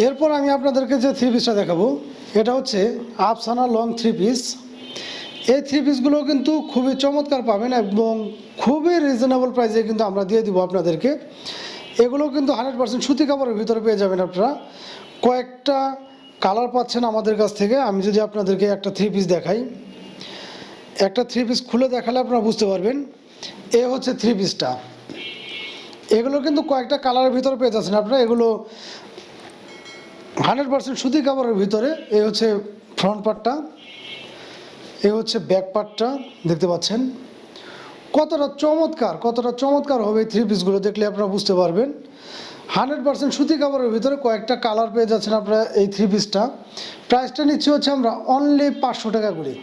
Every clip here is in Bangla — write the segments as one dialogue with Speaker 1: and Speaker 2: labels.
Speaker 1: এরপর আমি আপনাদেরকে যে থ্রি পিসটা দেখাবো এটা হচ্ছে আফসানা লং থ্রি পিস। এই থ্রি পিসগুলো কিন্তু খুবই চমৎকার পাবেন এবং খুবই রিজনেবল প্রাইসে কিন্তু আমরা দিয়ে দিব আপনাদেরকে। এগুলো কিন্তু 100% সুতি কাপড়ের ভিতরে পেয়ে যাবেন আপনারা। কয়েকটা কালার পাচ্ছেন আমাদের কাছ থেকে। আমি যদি আপনাদেরকে একটা থ্রি পিস দেখাই, একটা থ্রি পিস খুলে দেখালে আপনারা বুঝতে পারবেন। এ হচ্ছে থ্রি পিসটা। এগুলো কিন্তু কয়েকটা কালারের ভিতরে পেয়ে যাচ্ছেন আপনারা। এগুলো 100% সুতি কাপড়ের ভিতরে। এই হচ্ছে ফ্রন্ট পার্টটা, এই হচ্ছে ব্যাক পার্টটা, দেখতে পাচ্ছেন কতটা চমৎকার হবে এই থ্রি পিসগুলো। দেখলে আপনারা বুঝতে পারবেন 100% সুতি কাপড়ের ভিতরে কয়েকটা কালার পেয়ে যাচ্ছেন আপনারা এই থ্রি পিসটা। প্রাইসটা নিচ্ছি হচ্ছে আমরা অনলি 500 টাকা করে,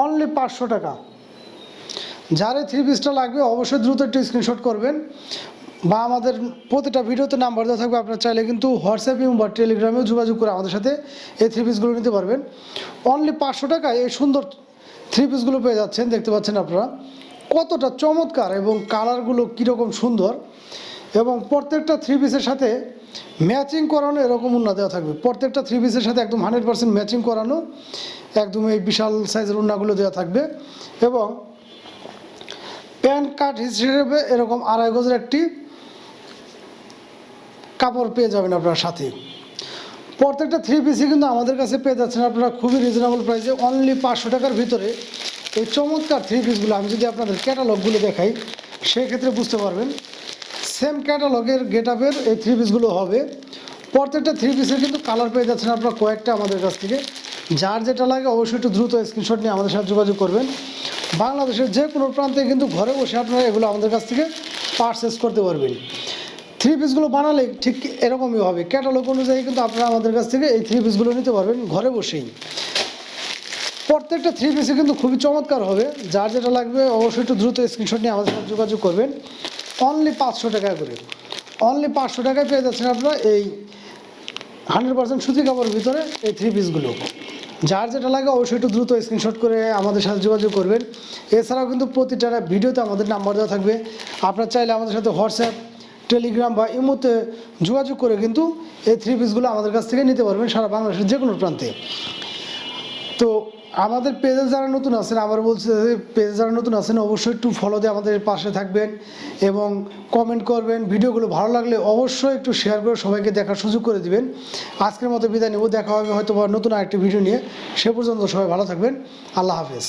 Speaker 1: অনলি 500 টাকা। যার এই থ্রি পিসটা লাগবে অবশ্যই দ্রুত একটু স্ক্রিনশট করবেন বা আমাদের প্রতিটা ভিডিওতে নাম্বার দেওয়া থাকবে। আপনারা চাইলে কিন্তু হোয়াটসঅ্যাপে বা টেলিগ্রামেও যোগাযোগ করে আমাদের সাথে এই থ্রি পিসগুলো নিতে পারবেন। অনলি 500 টাকায় এই সুন্দর থ্রি পিসগুলো পেয়ে যাচ্ছেন। দেখতে পাচ্ছেন আপনারা কতটা চমৎকার এবং কালারগুলো কীরকম সুন্দর। এবং প্রত্যেকটা থ্রি পিসের সাথে ম্যাচিং করানো এরকম উন্না দেওয়া থাকবে। প্রত্যেকটা থ্রি পিসের সাথে একদম 100% ম্যাচিং করানো একদম এই বিশাল সাইজের উন্নাগুলো দেওয়া থাকবে। এবং প্যান্ট কাট হিসেবে এরকম 2.5 গজের একটি কাপড় পেয়ে যাবেন আপনার সাথে। প্রত্যেকটা থ্রি পিসই কিন্তু আমাদের কাছে পেয়ে যাচ্ছেন আপনারা খুবই রিজনেবল প্রাইসে, অনলি 500 টাকার ভিতরে এই চমৎকার থ্রি পিসগুলো। আমি যদি আপনাদের ক্যাটালগুলো দেখাই সেক্ষেত্রে বুঝতে পারবেন সেম ক্যাটালগের গেট আপের এই থ্রি পিসগুলো হবে। প্রত্যেকটা থ্রি পিসের কিন্তু কালার পেয়ে যাচ্ছেন আপনারা কয়েকটা আমাদের কাছ থেকে। যার যেটা লাগে অবশ্যই একটু দ্রুত স্ক্রিনশট নিয়ে আমাদের সাথে যোগাযোগ করবেন। বাংলাদেশের যে কোনো প্রান্তে কিন্তু ঘরে বসে আপনারা এগুলো আমাদের কাছ থেকে পারচেস করতে পারবেন। থ্রি পিসগুলো বানালে ঠিক এরকমই হবে, ক্যাটালগ অনুযায়ী কিন্তু আপনারা আমাদের কাছ থেকে এই থ্রি পিসগুলো নিতে পারবেন ঘরে বসেই। প্রত্যেকটা থ্রি পিসে কিন্তু খুবই চমৎকার হবে। যার যেটা লাগবে অবশ্যই একটু দ্রুত স্ক্রিনশট নিয়ে আমাদের সাথে যোগাযোগ করবেন। অনলি 500 টাকা করে, অনলি 500 টাকায় পেয়ে যাচ্ছেন আপনারা এই 100% সুতি কাপড়ের ভিতরে এই থ্রি পিসগুলো। যার যেটা লাগে অবশ্যই একটু দ্রুত স্ক্রিনশট করে আমাদের সাথে যোগাযোগ করবেন। এছাড়াও কিন্তু প্রতিটা ভিডিওতে আমাদের নাম্বার দেওয়া থাকবে। আপনারা চাইলে আমাদের সাথে হোয়াটসঅ্যাপ, টেলিগ্রাম বা ইমোতে যোগাযোগ করে কিন্তু এই থ্রি পিসগুলো আমাদের কাছ থেকে নিতে পারবেন সারা বাংলাদেশের যে কোনো প্রান্তে। তো আমাদের পেজে যারা নতুন আছেন, আবার বলছি পেজে যারা নতুন আছেন অবশ্যই একটু ফলো দিয়ে আমাদের পাশে থাকবেন এবং কমেন্ট করবেন। ভিডিওগুলো ভালো লাগলে অবশ্যই একটু শেয়ার করে সবাইকে দেখার সুযোগ করে দিবেন। আজকের মতো বিদায় নেব, দেখা হবে হয়তো নতুন আরেকটি ভিডিও নিয়ে। সে পর্যন্ত সবাই ভালো থাকবেন। আল্লাহ হাফেজ।